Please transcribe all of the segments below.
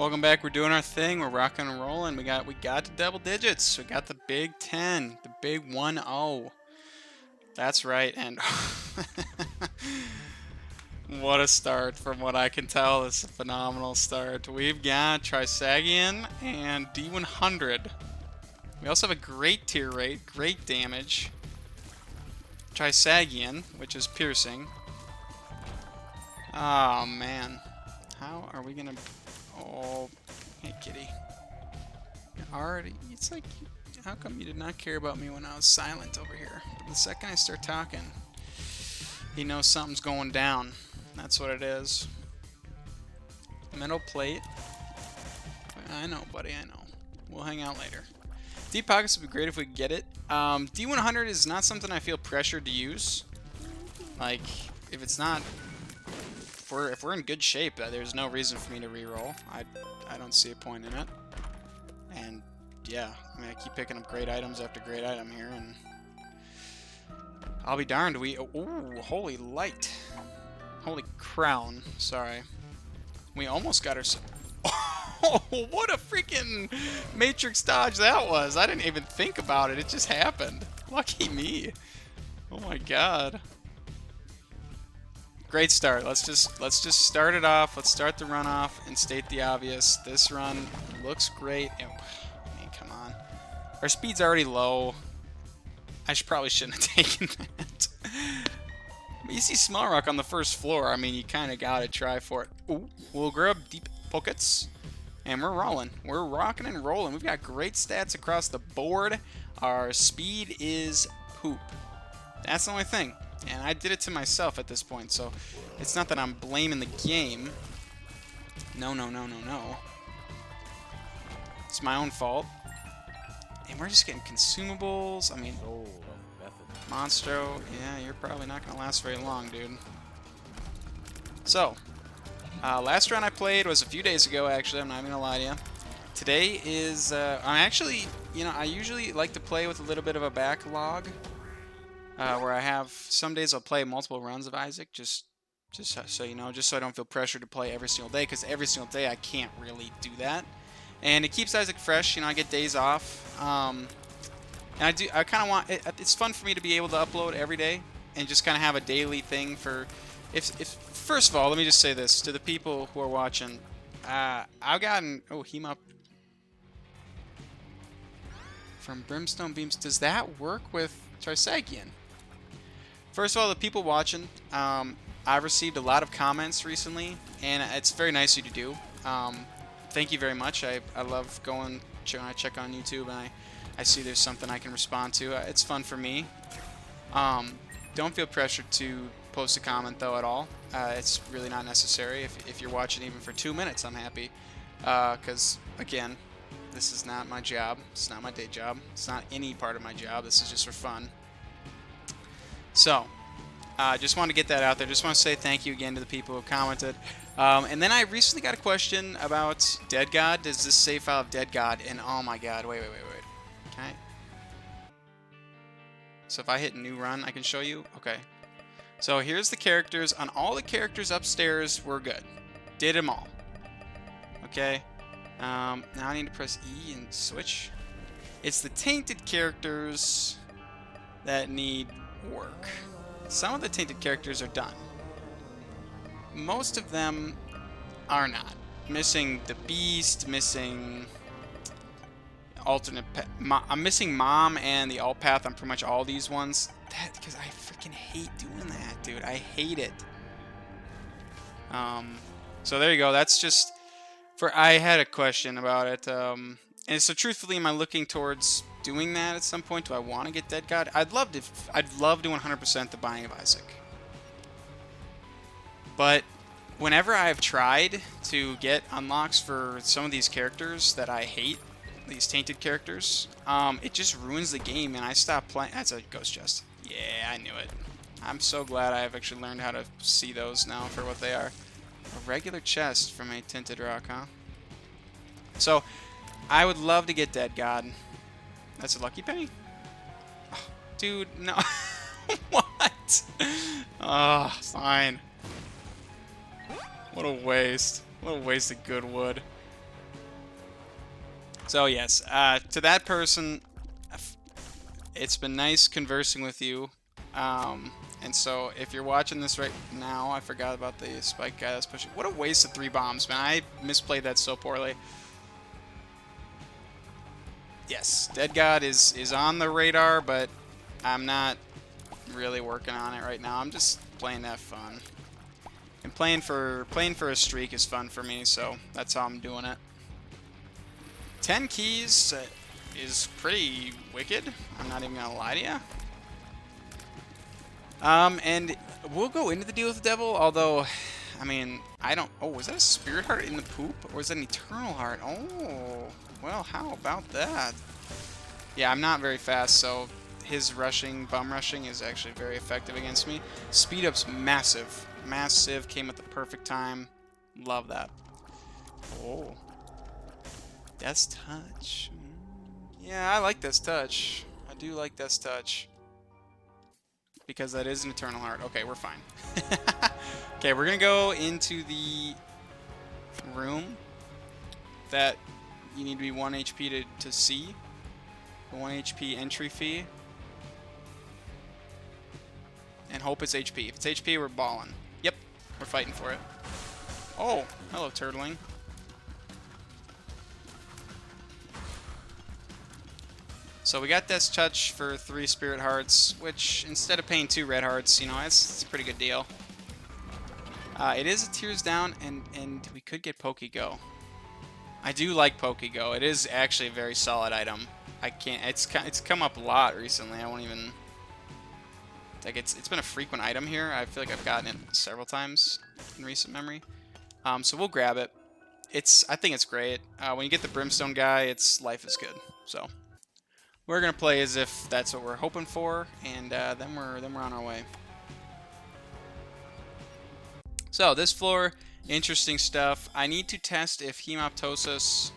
Welcome back. We're doing our thing. We're rocking and rolling. We got the double digits. We got the big 10, the big 1-0. That's right. And what a start! From what I can tell, it's a phenomenal start. We've got Trisagion and D100. We also have a great tier rate, great damage. Trisagion, which is piercing. Oh man, how are we gonna? Oh, hey kitty. Already, it's like, how come you did not care about me when I was silent over here? But the second I start talking, he knows something's going down. That's what it is. Metal plate. I know, buddy, I know. We'll hang out later. Deep pockets would be great if we could get it. D100 is not something I feel pressured to use. Like, if it's not, if we're in good shape, there's no reason for me to reroll. I don't see a point in it. And yeah, I mean, I keep picking up great items after great item here, and I'll be darned. Ooh, holy light, holy crown. Sorry, we almost got ourselves. Oh, what a freaking matrix dodge that was! I didn't even think about it. It just happened. Lucky me. Oh my god. Great start. Let's just start it off. Let's start the run off and state the obvious. This run looks great. I mean, come on. Our speed's already low. I probably shouldn't have taken that. You see Small Rock on the first floor. I mean, you kind of gotta try for it. Ooh, we'll grab deep pockets, and we're rolling. We're rocking and rolling. We've got great stats across the board. Our speed is poop. That's the only thing. And I did it to myself at this point, so it's not that I'm blaming the game. No, no, no, no, no. It's my own fault. And we're just getting consumables. I mean, Monstro, yeah, you're probably not going to last very long, dude. So, last round I played was a few days ago, actually. I'm not even going to lie to you. Today is, I'm actually, you know, I usually like to play with a little bit of a backlog. Where I have, some days I'll play multiple runs of Isaac, just so you know, just so I don't feel pressured to play every single day, because every single day I can't really do that. And it keeps Isaac fresh, you know, I get days off. And I kind of want, it's fun for me to be able to upload every day, and just kind of have a daily thing for, first of all, let me just say this, to the people who are watching, I've gotten, oh, Heem up. From Brimstone Beams, does that work with Trisagion? First of all, the people watching, I've received a lot of comments recently, and it's very nice of you to do. Thank you very much. I love going, when I check on YouTube and I see there's something I can respond to. It's fun for me. Don't feel pressured to post a comment, though, at all. It's really not necessary. If you're watching even for 2 minutes, I'm happy. Because, again, this is not my job. It's not my day job. It's not any part of my job. This is just for fun. So, just want to get that out there. Just want to say thank you again to the people who commented. And then I recently got a question about Dead God. Does this save file have Dead God? And oh my god, wait. Okay. So if I hit new run, I can show you? Okay. So here's the characters. On all the characters upstairs, we're good. Did them all. Okay. Now I need to press E and switch. It's the tainted characters that need work. Some of the tainted characters are done. Most of them are not. Missing the Beast, missing alternate I'm missing Mom and the alt path on pretty much all these ones. Because I freaking hate doing that, dude. I hate it. So there you go. That's just I had a question about it. And so truthfully, am I looking towards doing that at some point? Do I want to get Dead God? I'd love to 100% the buying of Isaac. But whenever I've tried to get unlocks for some of these characters that I hate, these tainted characters, it just ruins the game, and I stop playing. That's a ghost chest. Yeah, I knew it. I'm so glad I've actually learned how to see those now for what they are. A regular chest from a tinted rock, huh? So, I would love to get Dead God. That's a lucky penny? Oh, dude, no. What? Oh, fine. What a waste. What a waste of good wood. So yes, to that person, it's been nice conversing with you. And so if you're watching this right now, I forgot about the spike guy that's pushing. What a waste of 3 bombs, man. I misplayed that so poorly. Yes, Dead God is on the radar, but I'm not really working on it right now. I'm just playing that fun. And playing for a streak is fun for me, so that's how I'm doing it. 10 keys is pretty wicked. I'm not even gonna lie to you. And we'll go into the deal with the devil, although, I mean, I don't... Oh, was that a spirit heart in the poop? Or was that an eternal heart? Oh, well, how about that? Yeah, I'm not very fast, so his rushing, bum rushing, is actually very effective against me. Speed up's massive. Massive, came at the perfect time. Love that. Oh. Death's Touch. Yeah, I like Death's Touch. I do like Death's Touch. Because that is an Eternal Heart. Okay, we're fine. Okay, we're going to go into the room that you need to be 1 HP to see. The 1 HP entry fee. And hope it's HP. If it's HP, we're balling. Yep, we're fighting for it. Oh, hello, turtling. So we got Death's Touch for 3 Spirit Hearts, which instead of paying 2 Red Hearts, you know, it's a pretty good deal. It is a Tears Down, and we could get Pokego. I do like Pokego. It is actually a very solid item. I can't. It's come up a lot recently. I won't even. Like it's been a frequent item here. I feel like I've gotten it several times in recent memory. So we'll grab it. I think it's great. When you get the Brimstone guy, its life is good. So. We're gonna play as if that's what we're hoping for, and then we're on our way. So this floor, interesting stuff. I need to test if Hemoptosis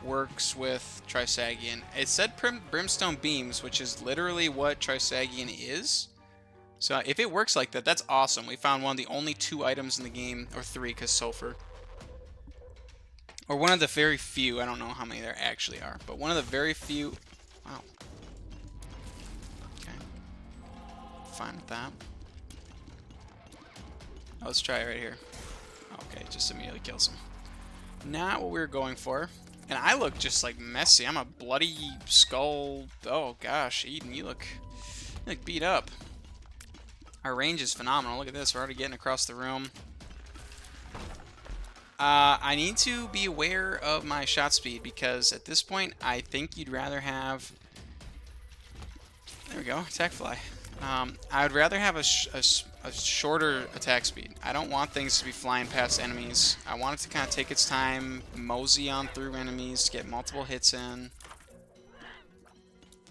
works with Trisagion. It said Brimstone Beams, which is literally what Trisagion is. So if it works like that, that's awesome. We found one of the only 2 items in the game, or 3 because Sulfur. Or one of the very few, I don't know how many there actually are, but one of the very few... Wow. Okay. Fine with that. Oh, let's try it right here. Okay, just immediately kills him. Not what we were going for. And I look just like messy. I'm a bloody skull. Oh gosh, Eden, you look beat up. Our range is phenomenal. Look at this, we're already getting across the room. I need to be aware of my shot speed because at this point, I think you'd rather have... There we go, attack fly. I would rather have a shorter attack speed. I don't want things to be flying past enemies. I want it to kind of take its time, mosey on through enemies, get multiple hits in.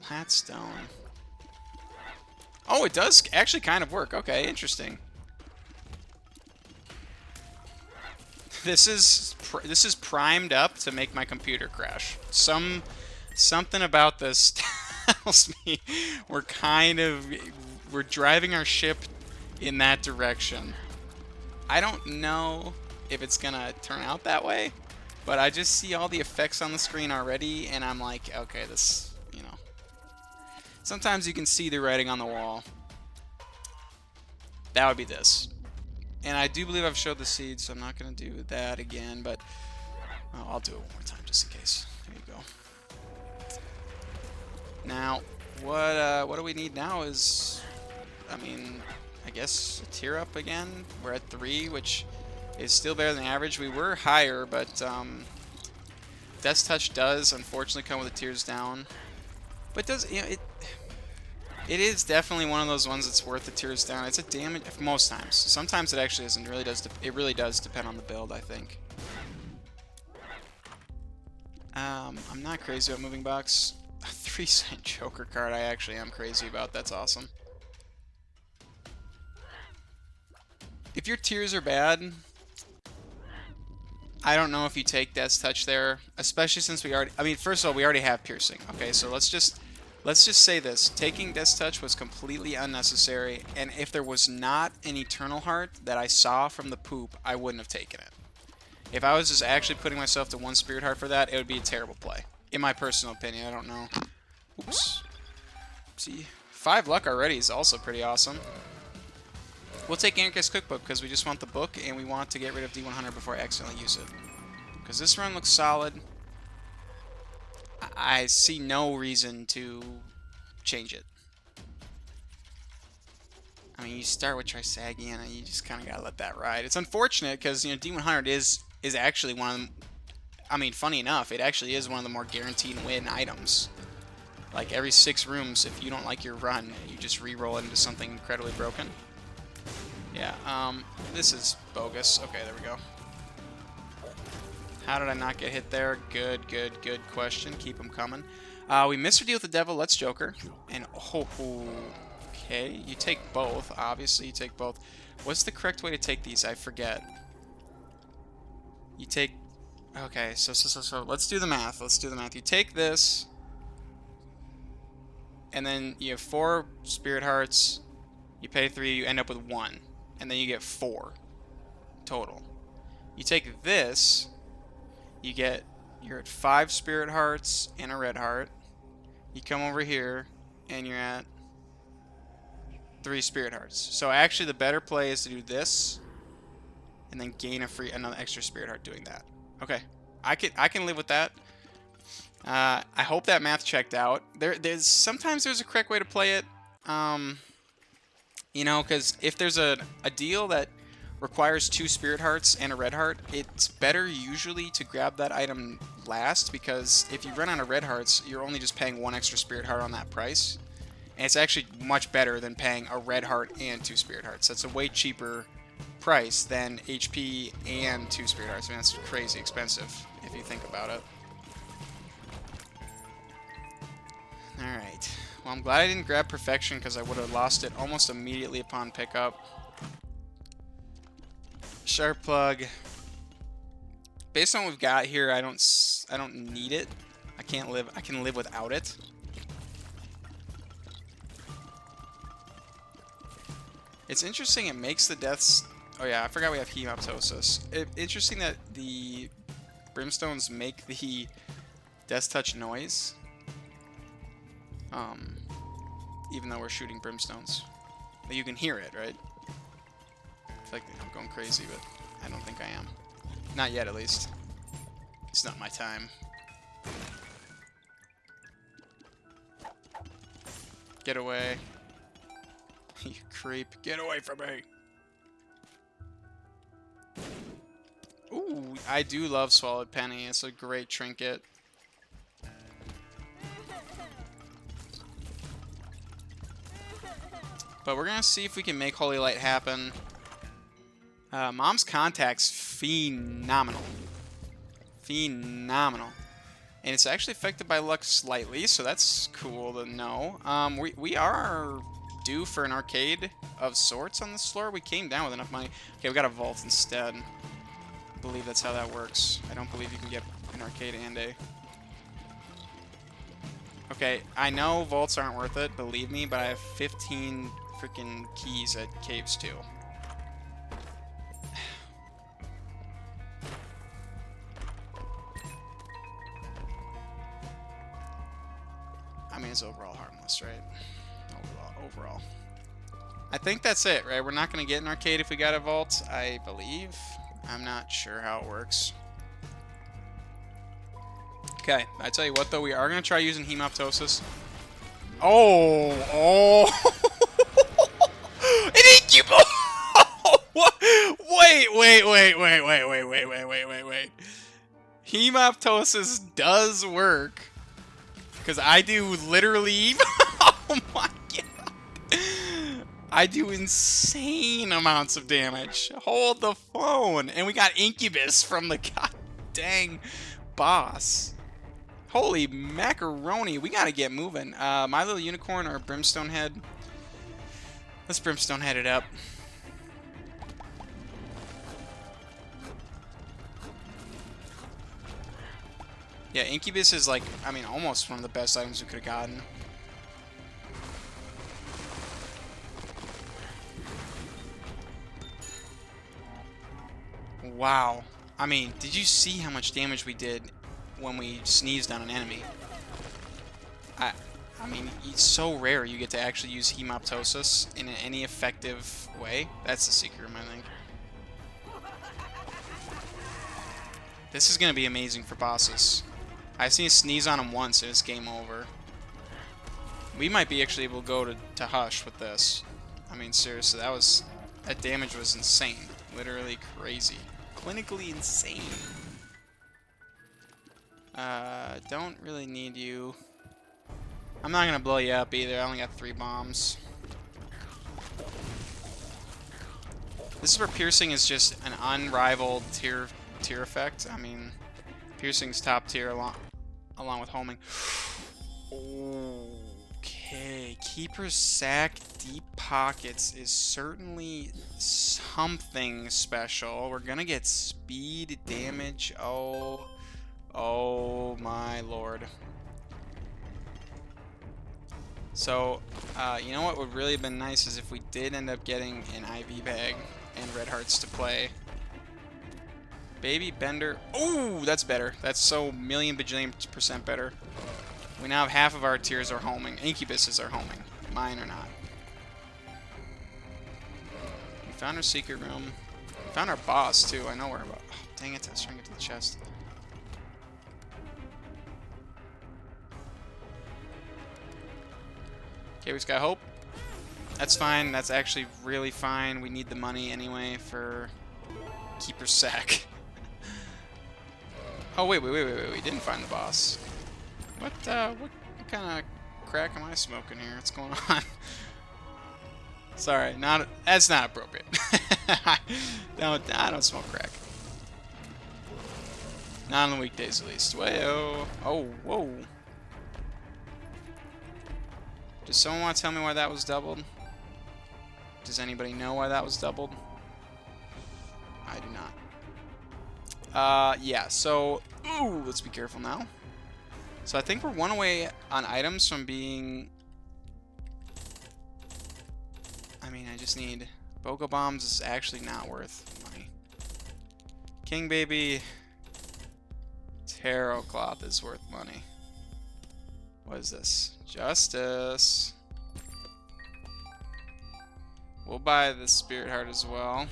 Platstone. Oh, it does actually kind of work. Okay, interesting. This is primed up to make my computer crash. Something about this tells me we're driving our ship in that direction. I don't know if it's gonna turn out that way, but I just see all the effects on the screen already, and I'm like, okay, this, you know. Sometimes you can see the writing on the wall. That would be this. And I do believe I've showed the seed, so I'm not going to do that again, but I'll do it one more time just in case. There you go. Now, what do we need now is, I mean, I guess a tier up again. We're at 3, which is still better than average. We were higher, but Death's Touch does unfortunately come with a tears down. But does, you know, it is definitely one of those ones that's worth the tears down. It's a damage most times. Sometimes it actually isn't. It really does depend on the build, I think. I'm not crazy about moving box. A 3-cent Joker card I actually am crazy about. That's awesome. If your tiers are bad, I don't know if you take Death's Touch there, especially since we already... I mean, first of all, we already have Piercing. Okay, so let's just say this. Taking Death's Touch was completely unnecessary, and if there was not an Eternal Heart that I saw from the poop, I wouldn't have taken it. If I was just actually putting myself to 1 Spirit Heart for that, it would be a terrible play. In my personal opinion, I don't know. Oops. See, 5 luck already is also pretty awesome. We'll take Anarchist Cookbook because we just want the book and we want to get rid of D100 before I accidentally use it. Because this run looks solid. I see no reason to change it. I mean, you start with Trisagion and you just kind of gotta let that ride. It's unfortunate because, you know, D100 is actually one of them. I mean, funny enough, it actually is one of the more guaranteed win items. Like every 6 rooms, if you don't like your run, you just re-roll it into something incredibly broken. Yeah, this is bogus. Okay, there we go. How did I not get hit there? Good, good, good question. Keep them coming. We missed our deal with the devil. Let's Joker. And, oh, okay. You take both. Obviously, you take both. What's the correct way to take these? I forget. You take... Okay, so let's do the math. Let's do the math. You take this... And then you have 4 Spirit Hearts. You pay 3, you end up with 1. And then you get 4 total. You take this, you're at 5 Spirit Hearts and a Red Heart. You come over here, and you're at 3 Spirit Hearts. So actually the better play is to do this, and then gain another extra Spirit Heart doing that. Okay, I can live with that. I hope that math checked out. Sometimes there's a correct way to play it. You know, because if there's a deal that requires 2 Spirit Hearts and a Red Heart, it's better usually to grab that item last, because if you run out of Red Hearts, you're only just paying 1 extra Spirit Heart on that price. And it's actually much better than paying a Red Heart and 2 Spirit Hearts. That's a way cheaper price than HP and 2 Spirit Hearts. I mean, that's crazy expensive if you think about it. Alright. Well, I'm glad I didn't grab Perfection because I would have lost it almost immediately upon pickup. Sharp Plug. Based on what we've got here, I don't need it. I can live without it. It's interesting, it makes the deaths... Oh yeah, I forgot we have Hemoptosis. Interesting that the Brimstones make the Death Touch noise. Even though we're shooting Brimstones. But you can hear it, right? I feel like I'm going crazy, but I don't think I am. Not yet, at least. It's not my time. Get away. You creep. Get away from me. Ooh, I do love Swallowed Penny. It's a great trinket. But we're going to see if we can make Holy Light happen. Mom's Contact's phenomenal. Phenomenal. And it's actually affected by luck slightly, so that's cool to know. We are due for an arcade of sorts on this floor. We came down with enough money. Okay, we got a vault instead. I believe that's how that works. I don't believe you can get an arcade and a... Okay, I know vaults aren't worth it, believe me, but I have 15 freaking keys at Caves 2. I mean, it's overall harmless, right? Overall. I think that's it, right? We're not going to get an arcade if we got a vault, I believe. I'm not sure how it works. Okay, I tell you what, though, we are going to try using Hemoptosis. Oh! An Incubo! What? Wait. Hemoptosis does work. Because I do literally... Oh my god. I do insane amounts of damage. Hold the phone. And we got Incubus from the god dang boss. Holy macaroni. We gotta get moving. My Little Unicorn or Brimstone Head? Let's Brimstone Head it up. Yeah, Incubus is like, I mean, almost one of the best items we could have gotten. Wow. I mean, did you see how much damage we did when we sneezed on an enemy? I mean, it's so rare you get to actually use Hemoptosis in any effective way. That's the secret room, I think. This is going to be amazing for bosses. I've seen a sneeze on him once and it's game over. We might be actually able to go to Hush with this. I mean, seriously, that damage was insane. Literally crazy. Clinically insane. Don't really need you. I'm not gonna blow you up either. I only got 3 bombs. This is where piercing is just an unrivaled tier effect. I mean, piercing's top tier along with homing. Okay, Keeper's Sack Deep Pockets is certainly something special. We're gonna get speed damage. Oh my lord. So, you know what would really have been nice is if we did end up getting an IV bag and red hearts to play. Baby Bender. Oh, that's better. That's so million bajillion % better. We now have half of our tiers are homing. Incubuses are homing. Mine are not. We found our secret room. We found our boss, too. I know where our boss. Oh, dang it. I was trying to get to the chest. Okay, we just got hope. That's fine. That's actually really fine. We need the money anyway for Keeper's Sack. Oh, wait. We didn't find the boss. What kind of crack am I smoking here? What's going on? Sorry, that's not appropriate. I don't smoke crack. Not on the weekdays, at least. Wayo. Oh, whoa. Does someone want to tell me why that was doubled? Does anybody know why that was doubled? I do not. Yeah, so... Ooh, let's be careful now. So I think we're 1 away on items from being... I mean, I just need... Bogo Bombs is actually not worth money. King Baby... Tarot Cloth is worth money. What is this? Justice. We'll buy the Spirit Heart as well.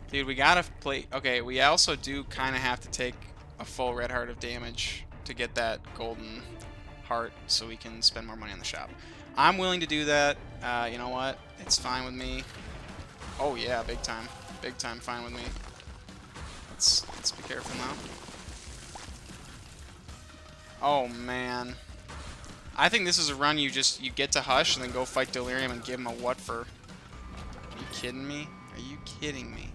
Dude, we gotta play... Okay, we also do kind of have to take a full red heart of damage to get that golden heart so we can spend more money on the shop. I'm willing to do that. You know what? It's fine with me. Oh yeah, big time. Big time fine with me. Let's be careful now. Oh man. I think this is a run you get to Hush and then go fight Delirium and give him a what for. Are you kidding me? Are you kidding me?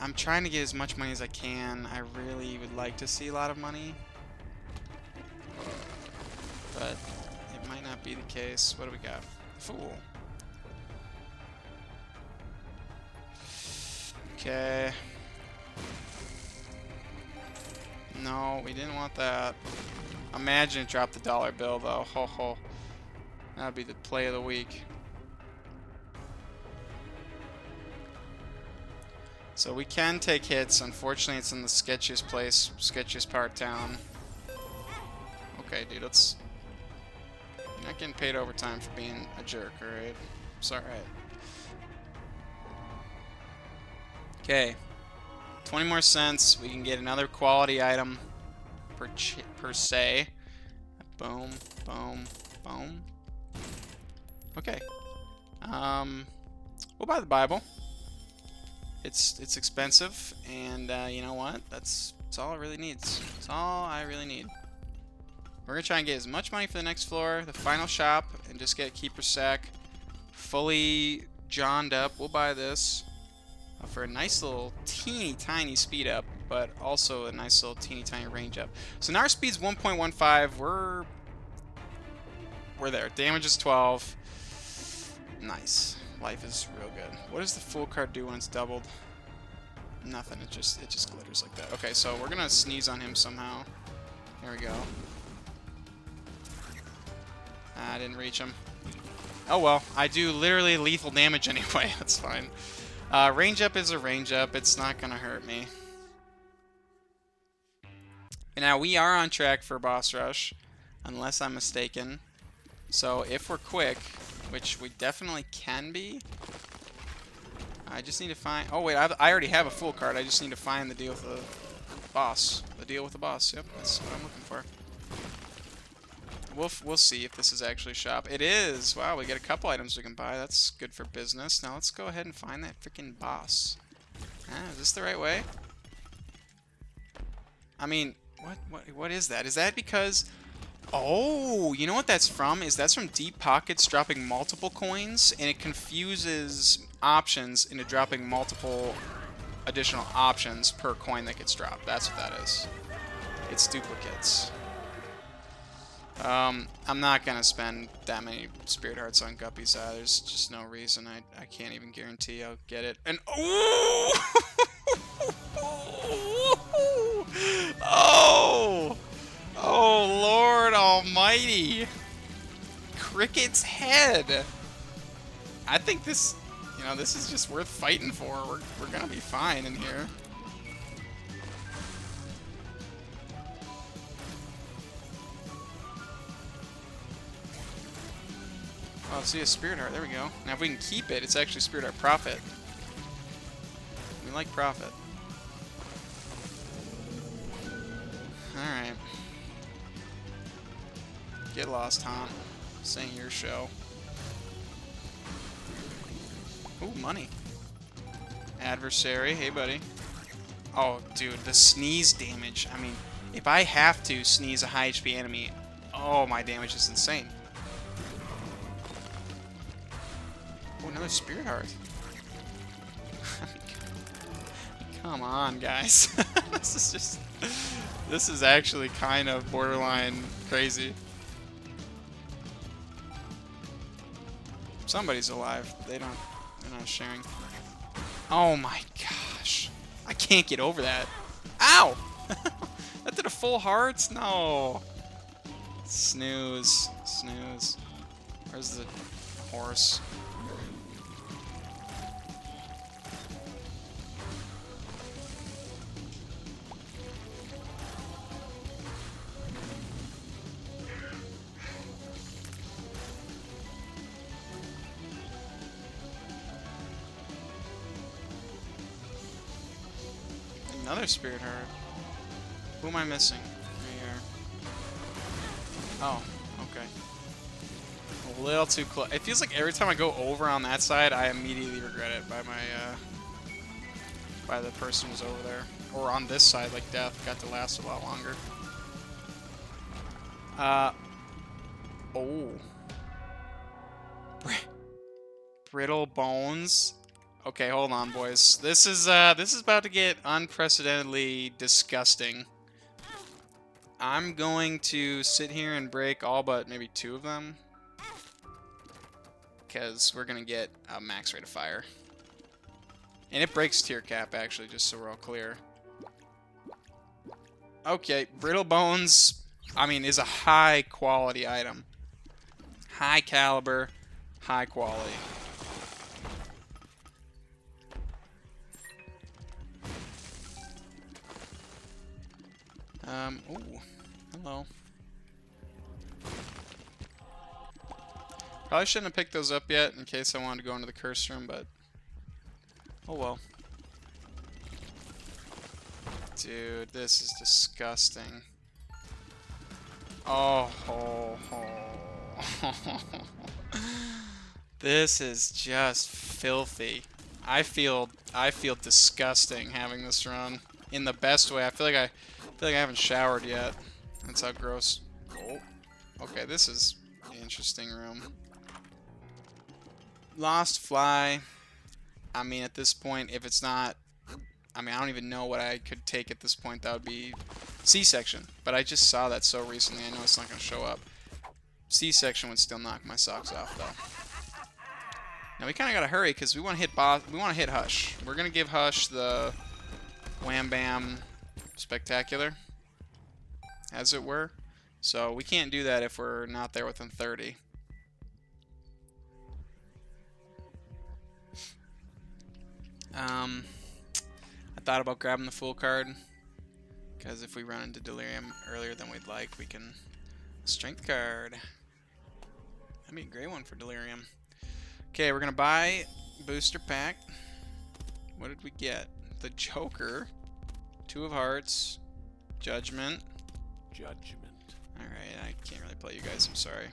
I'm trying to get as much money as I can. I really would like to see a lot of money. But it might not be the case. What do we got? Fool. Okay. No, we didn't want that. Imagine it dropped the dollar bill, though. Ho ho. That would be the play of the week. So we can take hits. Unfortunately, it's in the sketchiest place, sketchiest part of town. Okay, dude, let's... You're not getting paid overtime for being a jerk, alright? It's alright. Okay. 20 more cents. We can get another quality item per se. Boom, boom, boom. Okay. We'll buy the Bible. It's expensive, and you know what? That's all it really needs. That's all I really need. We're gonna try and get as much money for the next floor, the final shop, and just get Keeper's Sack fully johned up. We'll buy this for a nice little teeny tiny speed up, but also a nice little teeny tiny range up. So now our speed's 1.15. We're there. Damage is 12. Nice. Life is real good. What does the Fool card do when it's doubled? Nothing. It just glitters like that. Okay, so we're gonna sneeze on him somehow. There we go. I didn't reach him. Oh well, I do literally lethal damage anyway. That's fine. Range up is a range up. It's not gonna hurt me. And now we are on track for boss rush, unless I'm mistaken. So if we're quick, which we definitely can be, I just need to find... Oh wait, I already have a full card. I just need to find the deal with the boss. The deal with the boss. Yep, that's what I'm looking for. We'll see if this is actually shop. It is! Wow, we get a couple items we can buy. That's good for business. Now let's go ahead and find that freaking boss. Ah, is this the right way? I mean, what is that? Is that because... Oh, you know what that's from? That's from Deep Pockets dropping multiple coins, and it confuses options into dropping multiple additional options per coin that gets dropped. That's what that is. It's duplicates. I'm not gonna spend that many spirit hearts on guppies. There's just no reason. I can't even guarantee I'll get it. And oh, oh, oh, Lord Almighty! Cricket's head. I think this, you know, this is just worth fighting for. We're gonna be fine in here. Oh, see a Spirit Heart. There we go. Now, if we can keep it, it's actually Spirit Heart Profit. We like profit. Alright. Get lost, Tom. This ain't your show. Ooh, money. Adversary. Hey, buddy. Oh, dude, the sneeze damage. I mean, if I have to sneeze a high HP enemy, oh, my damage is insane. Oh, another Spirit Heart. Come on, guys. This is actually kind of borderline crazy. Somebody's alive. They're not sharing. Oh my gosh. I can't get over that. Ow! That did a full heart? No. Snooze. Snooze. Where's the horse? Another Spirit Heart. Who am I missing? Right here. Oh, okay. A little too close. It feels like every time I go over on that side, I immediately regret it by my, by the person who's over there. Or on this side, like death, got to last a lot longer. Oh. Brittle bones. Okay, hold on, boys. This is about to get unprecedentedly disgusting. I'm going to sit here and break all but maybe 2 of them, because we're gonna get a max rate of fire. And it breaks tier cap, actually, just so we're all clear. Okay, brittle bones, I mean, is a high quality item. High caliber, high quality. Ooh, hello. Probably shouldn't have picked those up yet in case I wanted to go into the curse room, but oh well. Dude, this is disgusting. Oh, this is just filthy. I feel disgusting having this run in the best way. I feel like I haven't showered yet. That's how gross. Oh, okay, this is an interesting room. Lost Fly. I mean, at this point, if it's not, I mean, I don't even know what I could take at this point. That would be C-section. But I just saw that so recently. I know it's not going to show up. C-section would still knock my socks off, though. Now we kind of got to hurry because we want to hit boss. We want to hit Hush. We're going to give Hush the Wham Bam Spectacular, as it were. So we can't do that if we're not there within 30. Um, I thought about grabbing the Fool card, because if we run into Delirium earlier than we'd like, we can... Strength card. That'd be a great one for Delirium. Okay, we're gonna buy booster pack. What did we get? The Joker, Two of Hearts, Judgment. Alright, I can't really play you guys, I'm sorry.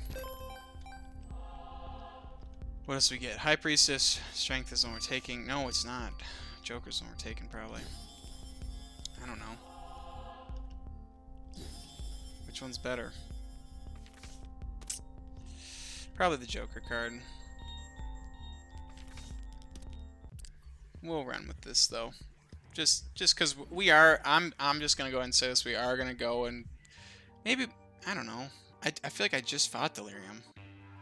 What else do we get? High Priestess, Strength is the one we're taking. No, it's not. Joker's the one we're taking, probably. I don't know. Which one's better? Probably the Joker card. We'll run with this though. Just because we are, I'm just gonna go ahead and say this. We are gonna go and maybe, I don't know. I feel like I just fought Delirium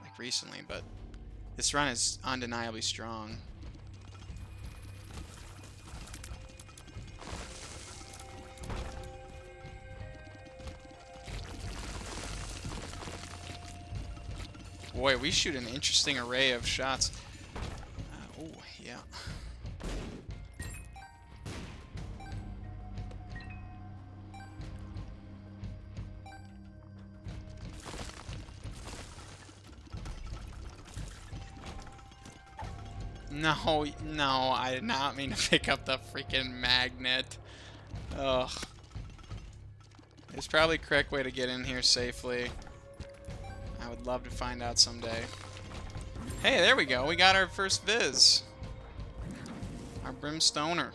like recently, but this run is undeniably strong. Boy, we shoot an interesting array of shots. Oh, yeah. No, no, I did not mean to pick up the freaking magnet. Ugh. There's probably a correct way to get in here safely. I would love to find out someday. Hey, there we go. We got our first Viz. Our Brimstoner.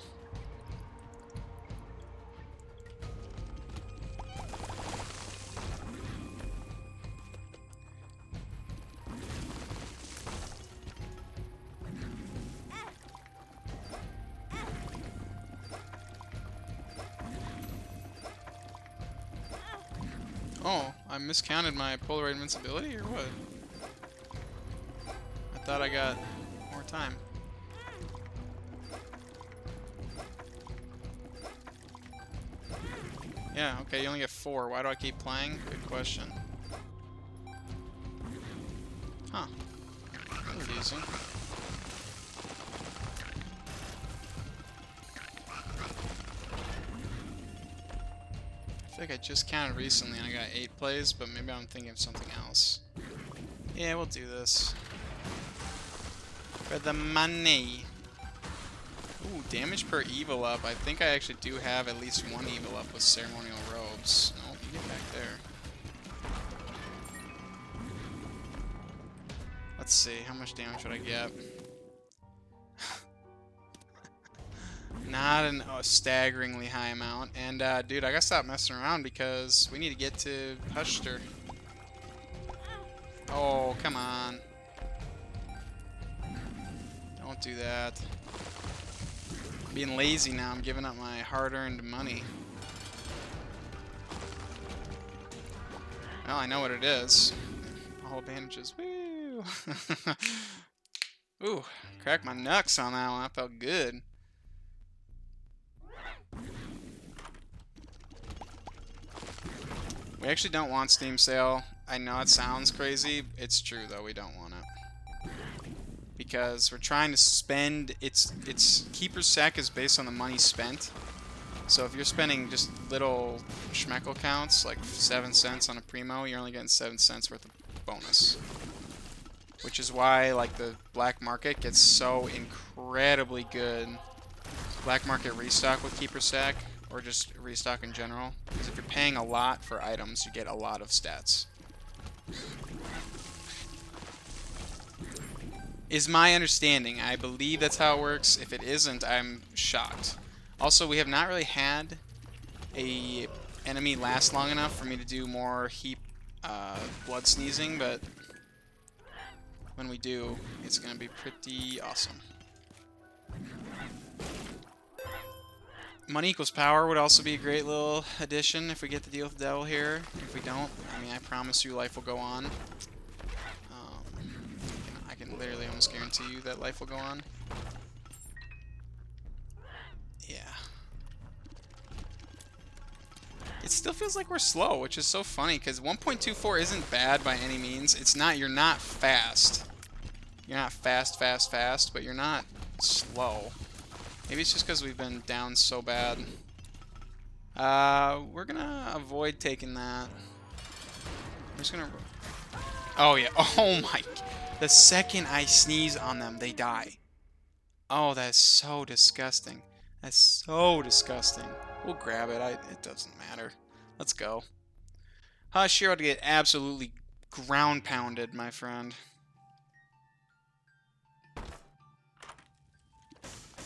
Oh, I miscounted my Polaroid invincibility, or what? I thought I got more time. Yeah, okay, you only get 4. Why do I keep playing? Good question. Huh. That was easy. I feel like I just counted recently and I got 8 plays, but maybe I'm thinking of something else. Yeah, we'll do this. For the money. Ooh, damage per evil up. I think I actually do have at least 1 evil up with ceremonial robes. Oh, you get back there. Let's see, how much damage would I get? Not a staggeringly high amount. And, dude, I gotta stop messing around because we need to get to Hushter. Oh, come on. Don't do that. I'm being lazy now. I'm giving up my hard-earned money. Well, I know what it is. All bandages. Woo! Ooh, cracked my knucks on that one. That felt good. We actually don't want Steam Sale. I know it sounds crazy. It's true, though. We don't want it. Because we're trying to spend... It's Keeper's Sack is based on the money spent. So if you're spending just little schmeckle counts, like 7 cents on a Primo, you're only getting 7 cents worth of bonus. Which is why, like, the black market gets so incredibly good. Black market restock with Keeper's Sack. Or just restock in general. Because if you're paying a lot for items, you get a lot of stats. Is my understanding. I believe that's how it works. If it isn't, I'm shocked. Also, we have not really had a enemy last long enough for me to do more heap blood sneezing, but when we do, it's going to be pretty awesome. Money equals power would also be a great little addition if we get to deal with the devil here. If we don't, I mean, I promise you life will go on. I can literally almost guarantee you that life will go on. Yeah. It still feels like we're slow, which is so funny, because 1.24 isn't bad by any means. It's not, you're not fast. You're not fast, but you're not slow. Maybe it's just because we've been down so bad. We're gonna avoid taking that. I'm just gonna... Oh, yeah. Oh, my... The second I sneeze on them, they die. Oh, that's so disgusting. That's so disgusting. We'll grab it. It doesn't matter. Let's go. Hush, you're about to get absolutely ground pounded, my friend.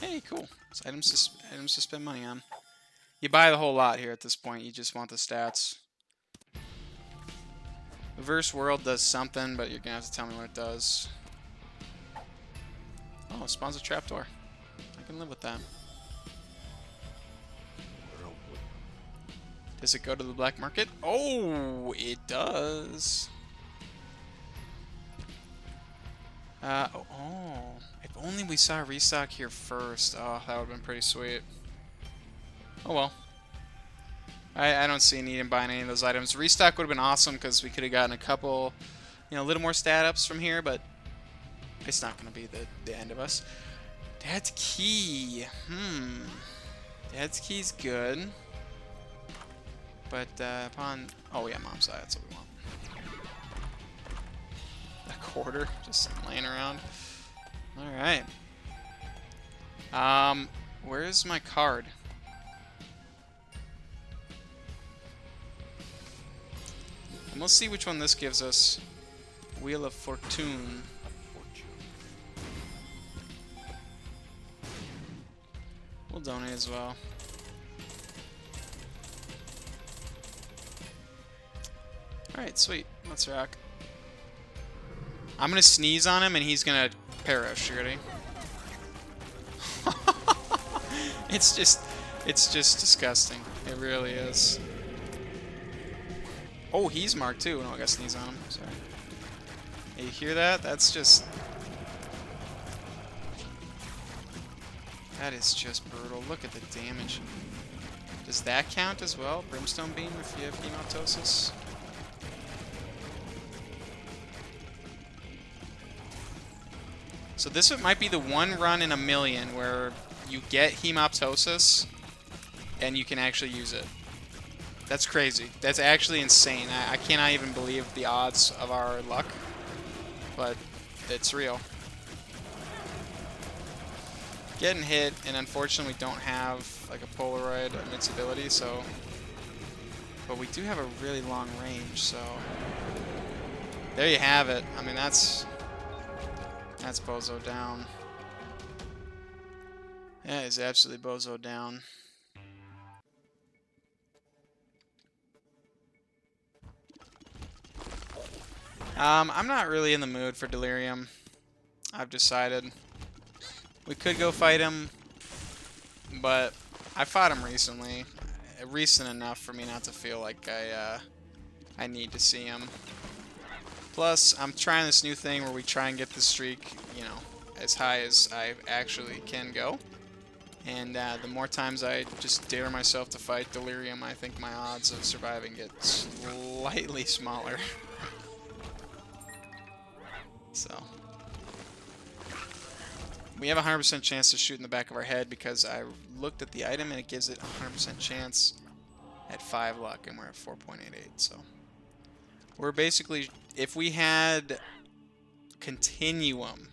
Hey, cool. It's items to spend money on. You buy the whole lot here at this point. You just want the stats. Reverse World does something, but you're going to have to tell me what it does. Oh, it spawns a trapdoor. I can live with that. Does it go to the black market? Oh, it does. Oh, if only we saw a restock here first. Oh, that would have been pretty sweet. Oh well. I don't see a need in buying any of those items. Restock would have been awesome because we could have gotten a couple, a little more stat ups from here, but it's not going to be the end of us. Dad's Key. Dad's Key's good. But upon... Oh yeah, Mom's Eye, that's what we want. A quarter, just laying around. Alright. Where's my card? And we'll see which one this gives us. Wheel of Fortune. We'll donate as well. Alright, sweet. Let's rock. I'm gonna sneeze on him and he's gonna perish. You ready? It's just disgusting. It really is. Oh, he's marked too. No, I gotta sneeze on him. Sorry. Hey, you hear that? That's just... That is just brutal. Look at the damage. Does that count as well? Brimstone Beam if you have hemoptosis? So this might be the one run in a million where you get hemoptosis and you can actually use it. That's crazy. That's actually insane. I cannot even believe the odds of our luck, but it's real. Getting hit, and unfortunately we don't have like a Polaroid invincibility, so... But we do have a really long range, so... There you have it. I mean, that's bozo down. That is absolutely bozo down. I'm not really in the mood for Delirium. I've decided. We could go fight him, but I fought him recently. Recent enough for me not to feel like I need to see him. Plus, I'm trying this new thing where we try and get the streak, as high as I actually can go. And the more times I just dare myself to fight Delirium, I think my odds of surviving get slightly smaller. So, we have a 100% chance to shoot in the back of our head because I looked at the item and it gives it a 100% chance at 5 luck, and we're at 4.88. So, we're basically, if we had Continuum,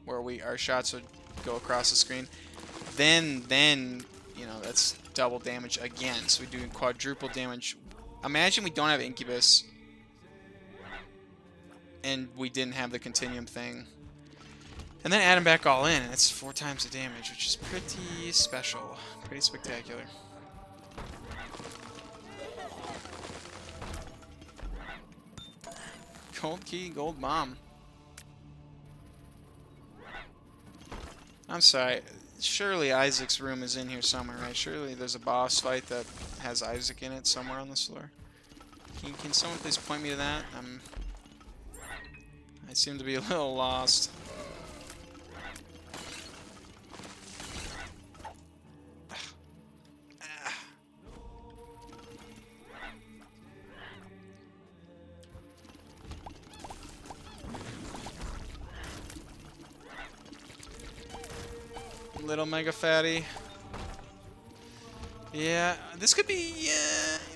where our shots would go across the screen, then that's double damage again. So we do quadruple damage. Imagine we don't have Incubus and we didn't have the Continuum thing, and then add them back all in, and it's 4 times the damage, which is pretty special, pretty spectacular. Gold key, gold bomb. I'm sorry. Surely Isaac's room is in here somewhere, right? Surely there's a boss fight that has Isaac in it somewhere on this floor. Can someone please point me to that? I seem to be a little lost. little mega fatty. Yeah, this could be, you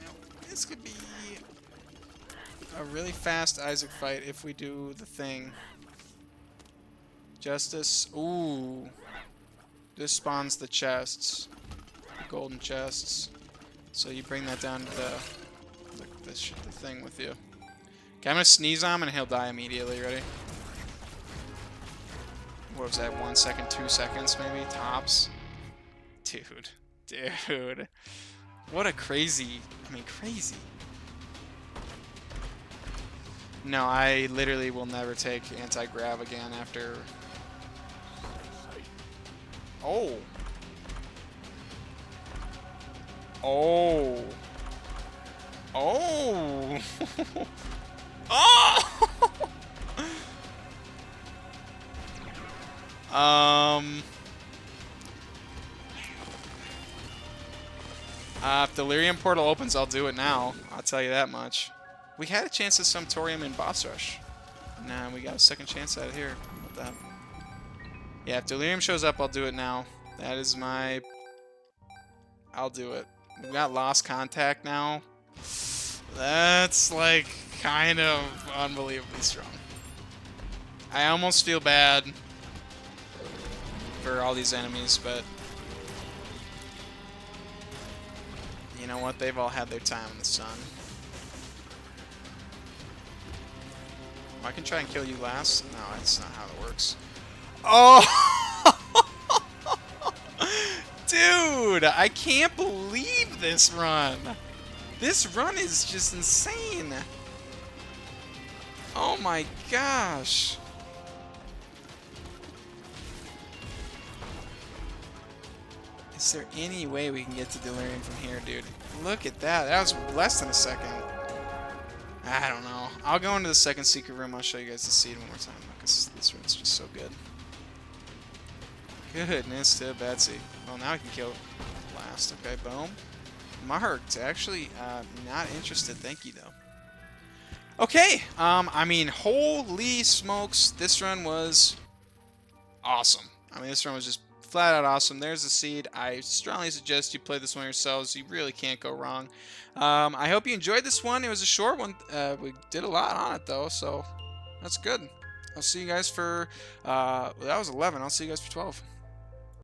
know, this could be a really fast Isaac fight if we do the thing. Justice. Ooh. This spawns the chests. The golden chests. So you bring that down to the thing with you. Okay, I'm gonna sneeze on him and he'll die immediately. Ready? What was that? 1 second, 2 seconds maybe? Tops? Dude. Dude. What a crazy... I mean, crazy. No, I literally will never take anti-grav again after... Oh. Oh. Oh. Oh. If Delirium Portal opens, I'll do it now. I'll tell you that much. We had a chance at Sumptorium in Boss Rush. Nah, we got a second chance at it here. What the hell? Yeah, if Delirium shows up, I'll do it now. That is my... I'll do it. We've got Lost Contact now. That's, like, kind of unbelievably strong. I almost feel bad for all these enemies, but... You know what? They've all had their time in the sun. Oh, I can try and kill you last? No, that's not how it works. Oh! Dude, I can't believe this run. This run is just insane. Oh my gosh. Is there any way we can get to Delirium from here, dude? Look at that. That was less than a second. I don't know. I'll go into the second secret room. I'll show you guys the seed one more time because this room's just so good. Goodness to Betsy. Well, now I can kill last. Okay, boom. Marked. Actually, not interested. Thank you, though. Okay. I mean, holy smokes. This run was awesome. I mean, this run was just flat out awesome. There's the seed. I strongly suggest you play this one yourselves. You really can't go wrong. I hope you enjoyed this one. It was a short one. We did a lot on it, though, so that's good. I'll see you guys for... that was 11. I'll see you guys for 12.